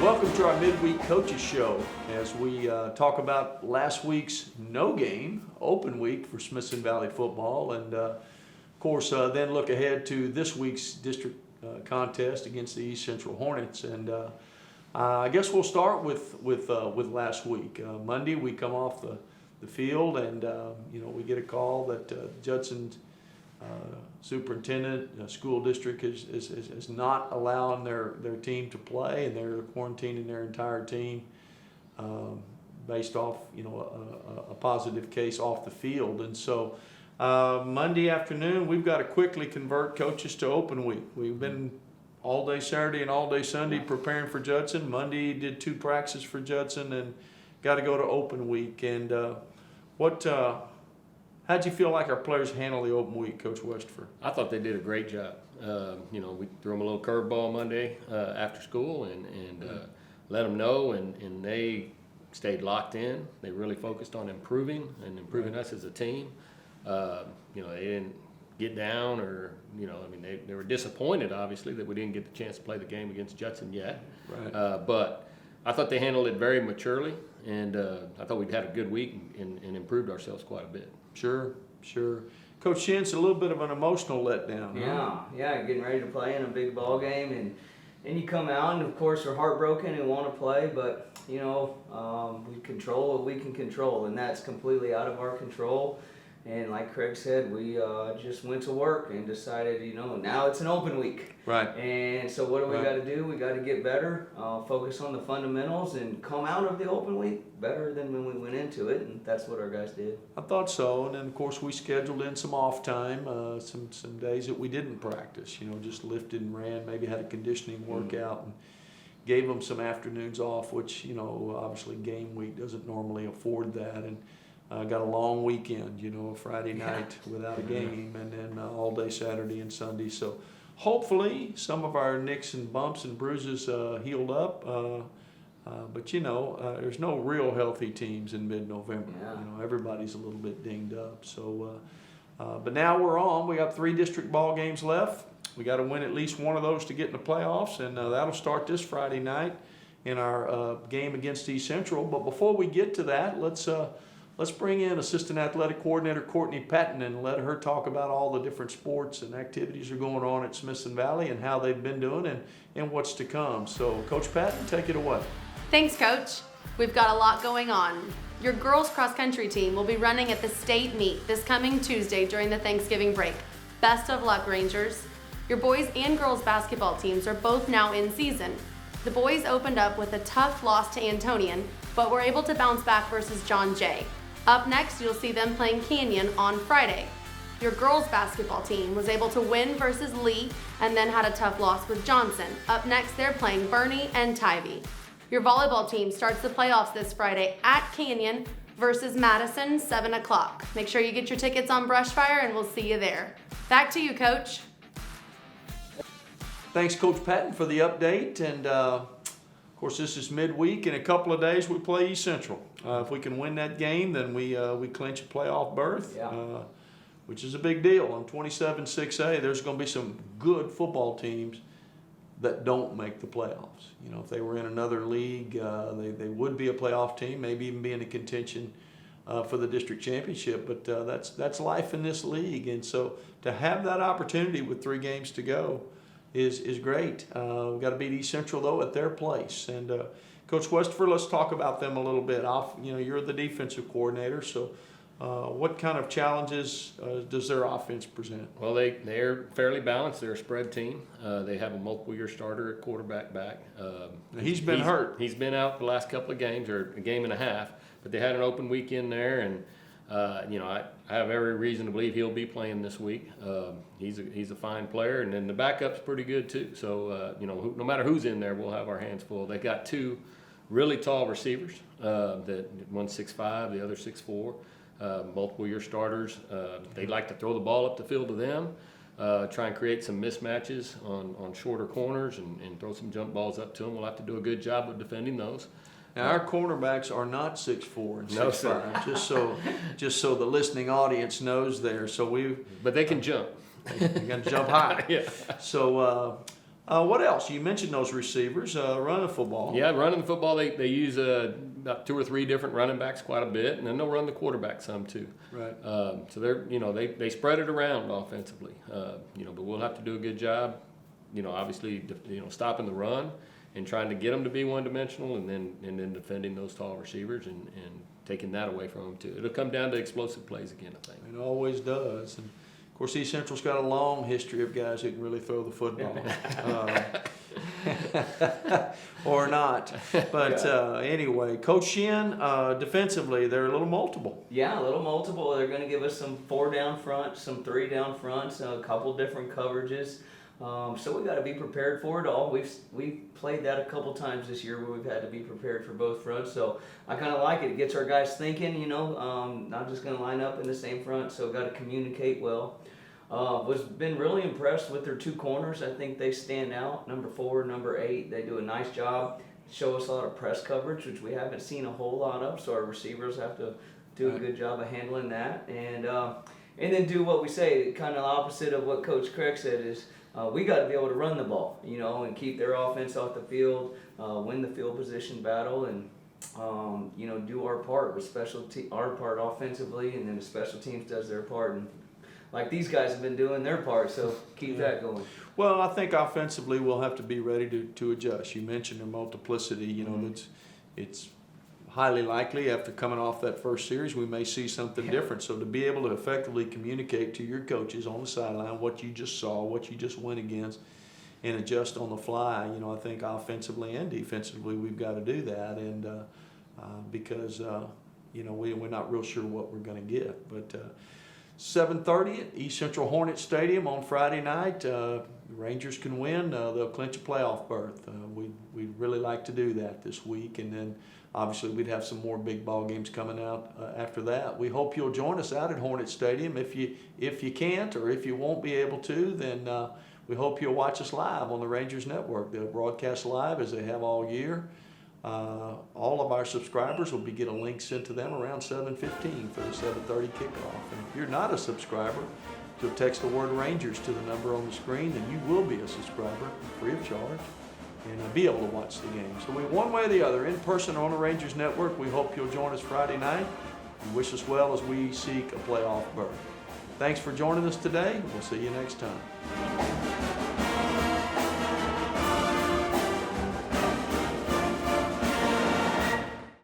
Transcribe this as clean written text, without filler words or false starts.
Welcome to our midweek coaches show as we talk about last week's no game, open week for Smithson Valley football, and of course then look ahead to this week's district contest against the East Central Hornets. And I guess we'll start with last week. Monday we come off the field and we get a call that Judson's superintendent, school district is not allowing their team to play, and they're quarantining their entire team based off a positive case off the field. And so Monday afternoon we've got to quickly convert coaches to open week. We've been all day Saturday and all day Sunday preparing for Judson. Monday did 2 practices for Judson and got to go to open week. And how'd you feel like our players handled the open week, Coach Westford? I thought they did a great job. We threw them a little curveball Monday after school and let them know, and they stayed locked in. They really focused on improving us as a team. They didn't get down or, they were disappointed, obviously, that we didn't get the chance to play the game against Judson yet. Right. But I thought they handled it very maturely, and I thought we'd had a good week and improved ourselves quite a bit. Sure. Coach Shintz, a little bit of an emotional letdown. Yeah, getting ready to play in a big ball game, and you come out, and of course we're heartbroken and want to play, but we control what we can control, and that's completely out of our control. And like Craig said, we just went to work and decided, now it's an open week. Right. And so what do we got to do? We got to get better, focus on the fundamentals, and come out of the open week better than when we went into it. And that's what our guys did. I thought so. And then, of course, we scheduled in some off time, some days that we didn't practice, just lifted and ran, maybe had a conditioning workout and gave them some afternoons off, which, obviously game week doesn't normally afford that. And got a long weekend, a Friday night without a game, and then all day Saturday and Sunday. So hopefully some of our nicks and bumps and bruises healed up. But there's no real healthy teams in mid-November. Yeah. Everybody's a little bit dinged up. So, but now we're on. We got 3 district ball games left. We got to win at least one of those to get in the playoffs, and that'll start this Friday night in our game against East Central. But before we get to that, let's bring in Assistant Athletic Coordinator Courtney Patton and let her talk about all the different sports and activities that are going on at Smithson Valley and how they've been doing and what's to come. So, Coach Patton, take it away. Thanks, Coach. We've got a lot going on. Your girls cross-country team will be running at the state meet this coming Tuesday during the Thanksgiving break. Best of luck, Rangers. Your boys and girls basketball teams are both now in season. The boys opened up with a tough loss to Antonian, but were able to bounce back versus John Jay. Up next, you'll see them playing Canyon on Friday. Your girls basketball team was able to win versus Lee and then had a tough loss with Johnson. Up next, they're playing Bernie and Tybee. Your volleyball team starts the playoffs this Friday at Canyon versus Madison, 7 o'clock. Make sure you get your tickets on Brushfire and we'll see you there. Back to you, Coach. Thanks, Coach Patton, for the update. And, of course, this is midweek. In a couple of days, we play East Central. If we can win that game, then we clinch a playoff berth, which is a big deal. On 27-6A, there's going to be some good football teams that don't make the playoffs. If they were in another league, they would be a playoff team, maybe even be in a contention for the district championship. But that's life in this league. And so to have that opportunity with 3 games to go is great. We've got to beat East Central, though, at their place. And Coach Westford, let's talk about them a little bit. You're the defensive coordinator, so what kind of challenges does their offense present? Well, they're fairly balanced. They're a spread team. They have a multiple-year starter at quarterback back. He's been hurt. He's been out the last couple of games, or a game and a half, but they had an open weekend there, and I have every reason to believe he'll be playing this week. He's a fine player, and then the backup's pretty good too. So no matter who's in there, we'll have our hands full. They got 2 really tall receivers. That one's 6'5", the other 6'4". Multiple year starters. They like to throw the ball up the field to them, try and create some mismatches on shorter corners and throw some jump balls up to them. We'll have to do a good job of defending those. Now, our cornerbacks are not 6'4" and 6'5", No, sir. just so the listening audience knows there. So but they can jump. They can jump high. Yeah. So What else? You mentioned those receivers running football. Yeah, running the football, they use about 2 or 3 different running backs quite a bit, and then they'll run the quarterback some too. Right. So they spread it around offensively. But we'll have to do a good job. Obviously, stopping the run and trying to get them to be one-dimensional, and then defending those tall receivers and taking that away from them too. It'll come down to explosive plays again, I think. It always does. And of course, East Central's got a long history of guys who can really throw the football. Or not. But anyway, Coach Shin, defensively, they're a little multiple. Yeah, a little multiple. They're going to give us some 4 down front, some 3 down fronts, a couple different coverages. So we got to be prepared for it all. We've played that a couple times this year where we've had to be prepared for both fronts. So I kind of like it. It gets our guys thinking. Not just going to line up in the same front. So got to communicate well. Was been really impressed with their 2 corners. I think they stand out. Number 4, number 8. They do a nice job. Show us a lot of press coverage, which we haven't seen a whole lot of. So our receivers have to do a good job of handling that, and then do what we say. Kind of opposite of what Coach Craig said is. We got to be able to run the ball, and keep their offense off the field, win the field position battle, and do our part with our part offensively, and then the special teams does their part, and like these guys have been doing their part, so keep that going. Well, I think offensively we'll have to be ready to adjust. You mentioned the multiplicity. It's highly likely after coming off that first series we may see something different. So to be able to effectively communicate to your coaches on the sideline what you just saw, what you just went against, and adjust on the fly, I think offensively and defensively we've got to do that, and because we're not real sure what we're going to get. But 7:30 at East Central Hornet Stadium on Friday night. The Rangers can win. They'll clinch a playoff berth. We'd really like to do that this week, and then obviously we'd have some more big ball games coming out after that. We hope you'll join us out at Hornet Stadium. If you can't, or if you won't be able to, then we hope you'll watch us live on the Rangers Network. They'll broadcast live as they have all year. All of our subscribers will be getting a link sent to them around 7:15 for the 7:30 kickoff. And if you're not a subscriber, you'll text the word Rangers to the number on the screen, and you will be a subscriber free of charge and be able to watch the game. So one way or the other, in person or on the Rangers Network, we hope you'll join us Friday night and wish us well as we seek a playoff berth. Thanks for joining us today. We'll see you next time.